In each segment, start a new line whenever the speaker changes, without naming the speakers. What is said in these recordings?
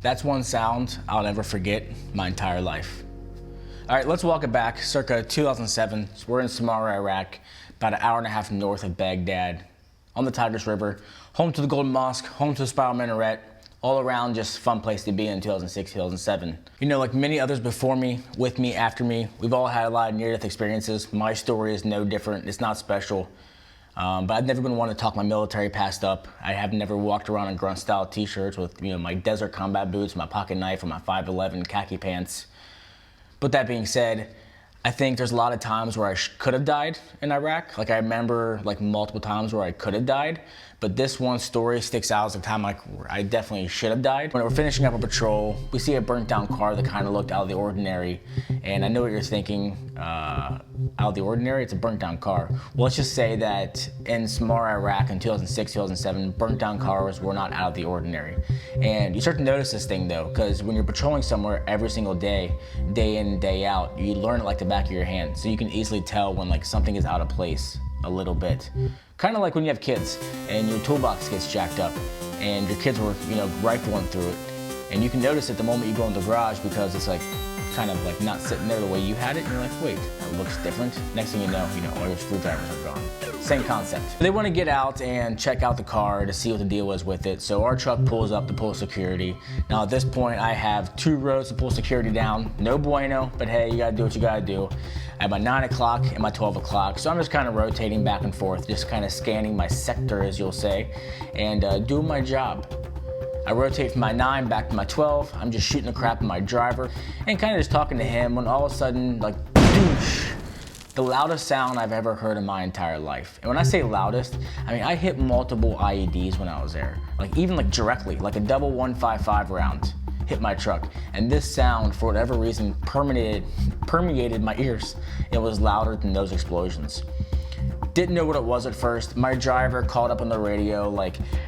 That's one sound I'll never forget my entire life. All right, let's walk it back, circa 2007. So we're in Samarra, Iraq, about an hour and a half north of Baghdad, on the Tigris River, home to the Golden Mosque, home to the Spiral Minaret, all around just a fun place to be in 2006, 2007. You know, like many others before me, with me, after me, we've all had a lot of near-death experiences. My story is no different, it's not special. But I've never been one to talk my military past up. I have never walked around in grunt style t-shirts with, my desert combat boots, my pocket knife, and my 5'11" khaki pants. But that being said, I think there's a lot of times where I could have died in Iraq. Like I remember multiple times where I could have died, but this one story sticks out as a time where I definitely should have died. When we're finishing up a patrol, we see a burnt down car that kind of looked out of the ordinary. And I know what you're thinking, out of the ordinary, it's a burnt down car. Well, let's just say that in Samarra, Iraq in 2006, 2007, burnt down cars were not out of the ordinary. And you start to notice this thing though, because when you're patrolling somewhere every single day, day in, day out, you learn it like the back of your hand. So you can easily tell when something is out of place a little bit. Kind of like when you have kids and your toolbox gets jacked up and your kids were, rifling through it. And you can notice it the moment you go in the garage because it's kind of not sitting there the way you had it. And you're like, wait, that looks different. Next thing you know, all your screwdrivers are gone. Same concept. They want to get out and check out the car to see what the deal was with it. So our truck pulls up to pull security. Now at this point, I have 2 rows to pull security down. No bueno, but hey, you gotta do what you gotta do. I have my 9 o'clock and my 12 o'clock. So I'm just kind of rotating back and forth, just kind of scanning my sector, as you'll say, and doing my job. I rotate from my 9 back to my 12. I'm just shooting the crap at my driver and kind of just talking to him when all of a sudden, doosh, the loudest sound I've ever heard in my entire life. And when I say loudest, I hit multiple IEDs when I was there. Even directly, a double 155 round hit my truck. And this sound, for whatever reason, permeated my ears. It was louder than those explosions. Didn't know what it was at first. My driver called up on the radio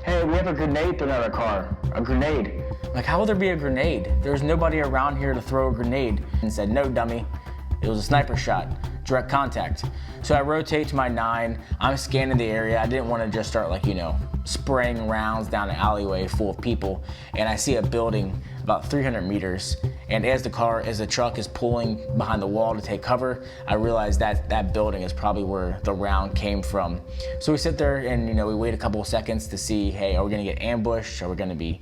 hey, we have a grenade thrown at our car. A grenade. How will there be a grenade? There's nobody around here to throw a grenade. And said, no, dummy. It was a sniper shot. Direct contact. So I rotate to my 9. I'm scanning the area. I didn't want to just start spraying rounds down an alleyway full of people. And I see a building about 300 meters. And as the truck is pulling behind the wall to take cover, I realize that building is probably where the round came from. So we sit there and, we wait a couple of seconds to see, hey, are we gonna get ambushed? Are we gonna be,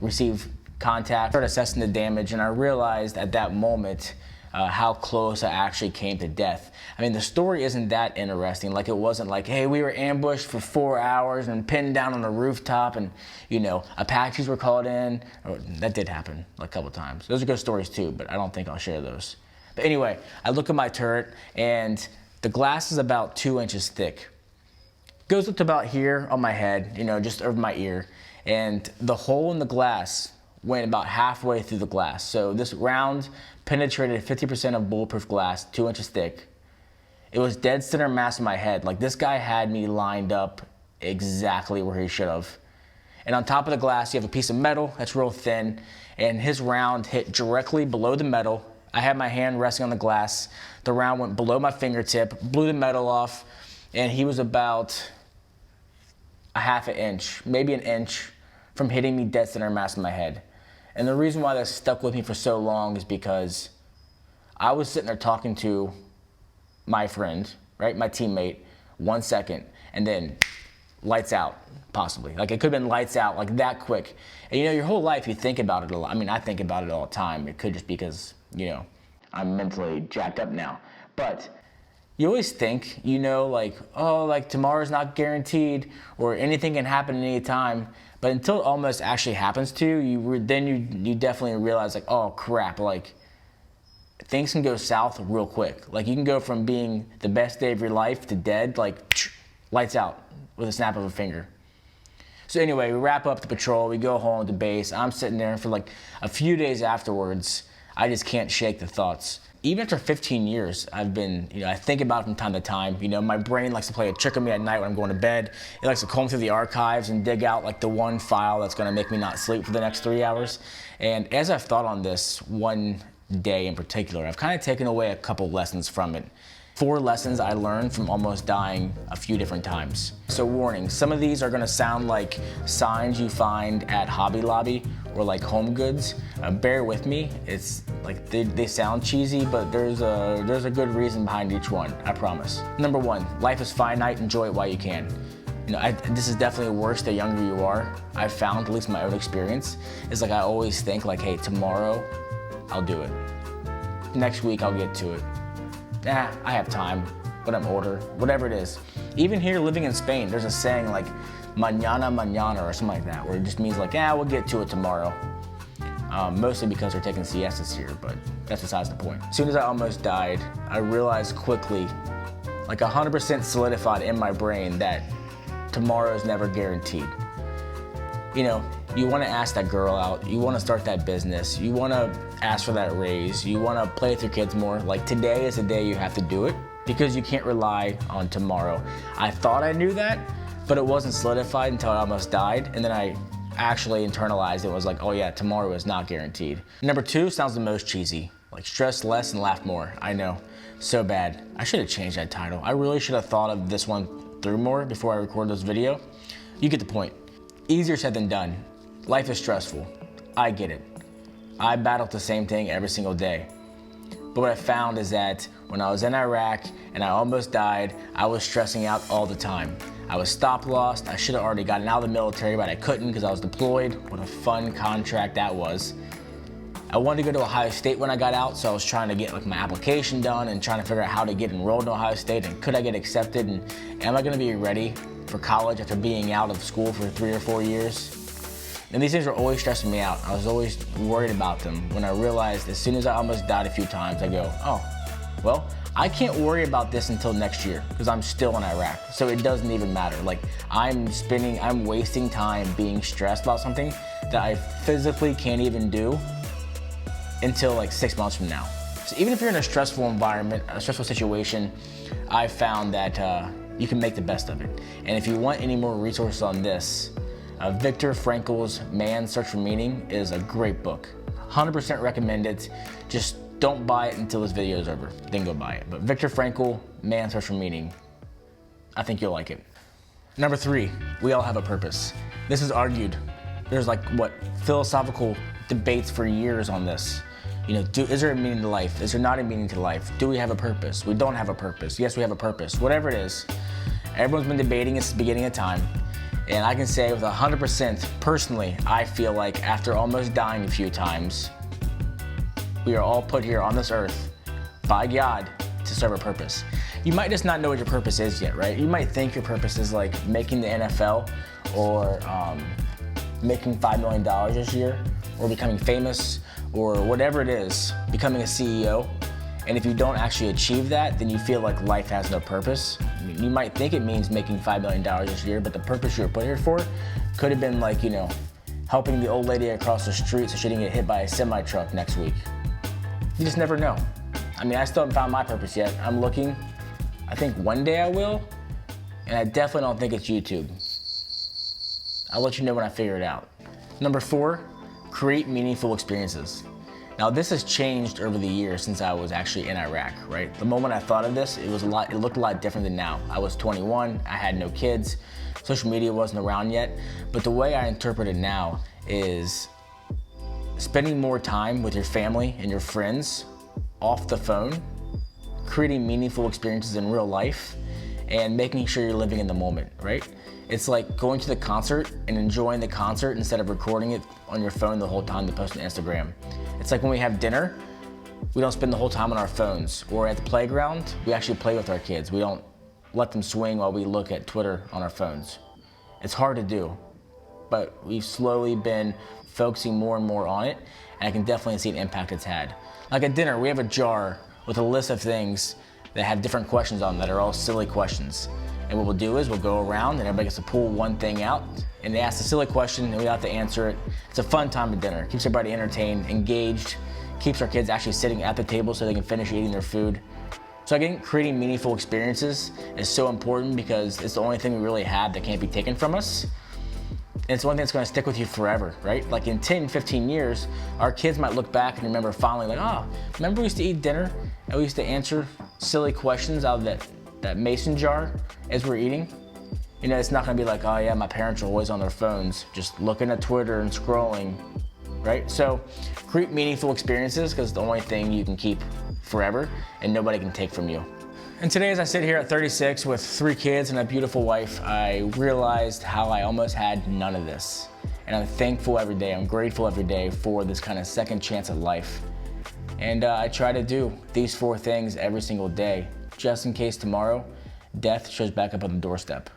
receive contact? Start assessing the damage, and I realized at that moment how close I actually came to death. The story isn't that interesting. It wasn't hey, we were ambushed for 4 hours and pinned down on a rooftop and, Apaches were called in. That did happen a couple times. Those are good stories too, but I don't think I'll share those. But anyway, I look at my turret and the glass is about 2 inches thick. Goes up to about here on my head, just over my ear. And the hole in the glass went about halfway through the glass. So this round penetrated 50% of bulletproof glass, 2 inches thick. It was dead center mass in my head. This guy had me lined up exactly where he should have. And on top of the glass, you have a piece of metal that's real thin, and his round hit directly below the metal. I had my hand resting on the glass. The round went below my fingertip, blew the metal off, and he was about a half an inch, maybe an inch, from hitting me dead center mass in my head. And the reason why that stuck with me for so long is because I was sitting there talking to my friend, right, my teammate, 1 second, and then lights out, possibly. It could have been lights out, that quick. And your whole life you think about it a lot. I think about it all the time. It could just be because, I'm mentally jacked up now. But you always think, tomorrow's not guaranteed or anything can happen at any time. But until it almost actually happens to you, then you definitely realize oh crap, things can go south real quick. You can go from being the best day of your life to dead, lights out with a snap of a finger. So anyway, we wrap up the patrol, we go home to base. I'm sitting there and for a few days afterwards, I just can't shake the thoughts. Even after 15 years, I've been, I think about it from time to time. My brain likes to play a trick on me at night when I'm going to bed. It likes to comb through the archives and dig out the one file that's gonna make me not sleep for the next 3 hours. And as I've thought on this one day in particular, I've kind of taken away a couple lessons from it. 4 lessons I learned from almost dying a few different times. So warning, some of these are gonna sound like signs you find at Hobby Lobby or like Home Goods. Bear with me, it's like they sound cheesy, but there's a good reason behind each one, I promise. Number 1, life is finite, enjoy it while you can. You know, this is definitely worse the younger you are. I've found, at least in my own experience, is like I always think like, hey, tomorrow I'll do it. Next week I'll get to it. I have time, but I'm older, whatever it is. Even here living in Spain, there's a saying like mañana mañana or something like that, where it just means like, we'll get to it tomorrow. Mostly because they're taking siestas here, but that's besides the point. As soon as I almost died, I realized quickly, like 100% solidified in my brain, that tomorrow is never guaranteed. You know, you want to ask that girl out, you want to start that business, you want to ask for that raise, you want to play with your kids more. Like today is the day you have to do it because you can't rely on tomorrow. I thought I knew that, but it wasn't solidified until I almost died, and then I actually internalized it. Was like, oh yeah, tomorrow is not guaranteed. Number 2 sounds the most cheesy, like stress less and laugh more. I know, so bad. I should have changed that title. I really should have thought of this one through more before I recorded this video. You get the point. Easier said than done. Life is stressful. I get it. I battle the same thing every single day. But what I found is that when I was in Iraq and I almost died, I was stressing out all the time. I was stop lost. I should have already gotten out of the military, but I couldn't because I was deployed. What a fun contract that was. I wanted to go to Ohio State when I got out, so I was trying to get like my application done and trying to figure out how to get enrolled in Ohio State and could I get accepted and am I gonna be ready for college after being out of school for 3 or 4 years? And these things were always stressing me out. I was always worried about them. When I realized as soon as I almost died a few times, I go, oh, well, I can't worry about this until next year because I'm still in Iraq. So it doesn't even matter. Like I'm wasting time being stressed about something that I physically can't even do until like 6 months from now. So even if you're in a stressful environment, a stressful situation, I found that you can make the best of it. And if you want any more resources on this, Viktor Frankl's Man's Search for Meaning is a great book. 100% recommend it. Just don't buy it until this video is over, then go buy it. But Viktor Frankl, Man's Search for Meaning, I think you'll like it. Number 3, we all have a purpose. This is argued. There's like, philosophical debates for years on this. You know, is there a meaning to life? Is there not a meaning to life? Do we have a purpose? We don't have a purpose. Yes, we have a purpose. Whatever it is, everyone's been debating since the beginning of time. And I can say with 100%, personally, I feel like after almost dying a few times, we are all put here on this earth by God to serve a purpose. You might just not know what your purpose is yet, right? You might think your purpose is like making the NFL or making $5 million this year or becoming famous or whatever it is, becoming a CEO. And if you don't actually achieve that, then you feel like life has no purpose. I mean, you might think it means making $5 million this year, but the purpose you were put here for could have been like, you know, helping the old lady across the street so she didn't get hit by a semi-truck next week. You just never know. I mean, I still haven't found my purpose yet. I'm looking. I think one day I will, and I definitely don't think it's YouTube. I'll let you know when I figure it out. Number 4, create meaningful experiences. Now this has changed over the years since I was actually in Iraq, right? The moment I thought of this, it looked a lot different than now. I was 21, I had no kids, social media wasn't around yet, but the way I interpret it now is spending more time with your family and your friends off the phone, creating meaningful experiences in real life, and making sure you're living in the moment, right? It's like going to the concert and enjoying the concert instead of recording it on your phone the whole time to post on Instagram. It's like when we have dinner, we don't spend the whole time on our phones. Or at the playground, we actually play with our kids. We don't let them swing while we look at Twitter on our phones. It's hard to do, but we've slowly been focusing more and more on it, and I can definitely see an impact it's had. Like at dinner, we have a jar with a list of things that have different questions on them that are all silly questions. And what we'll do is we'll go around and everybody gets to pull one thing out and they ask a silly question and we have to answer it. It's a fun time at dinner. Keeps everybody entertained, engaged, keeps our kids actually sitting at the table so they can finish eating their food. So again, creating meaningful experiences is so important because it's the only thing we really have that can't be taken from us. And it's one thing that's gonna stick with you forever, right? Like in 10, 15 years, our kids might look back and remember fondly like, oh, remember we used to eat dinner and we used to answer silly questions out of that mason jar as we're eating. You know, it's not gonna be like, oh yeah, my parents are always on their phones, just looking at Twitter and scrolling, right? So create meaningful experiences, because it's the only thing you can keep forever and nobody can take from you. And today, as I sit here at 36 with 3 kids and a beautiful wife, I realized how I almost had none of this. And I'm thankful every day, I'm grateful every day for this kind of second chance at life. And I try to do these 4 things every single day, just in case tomorrow, death shows back up on the doorstep.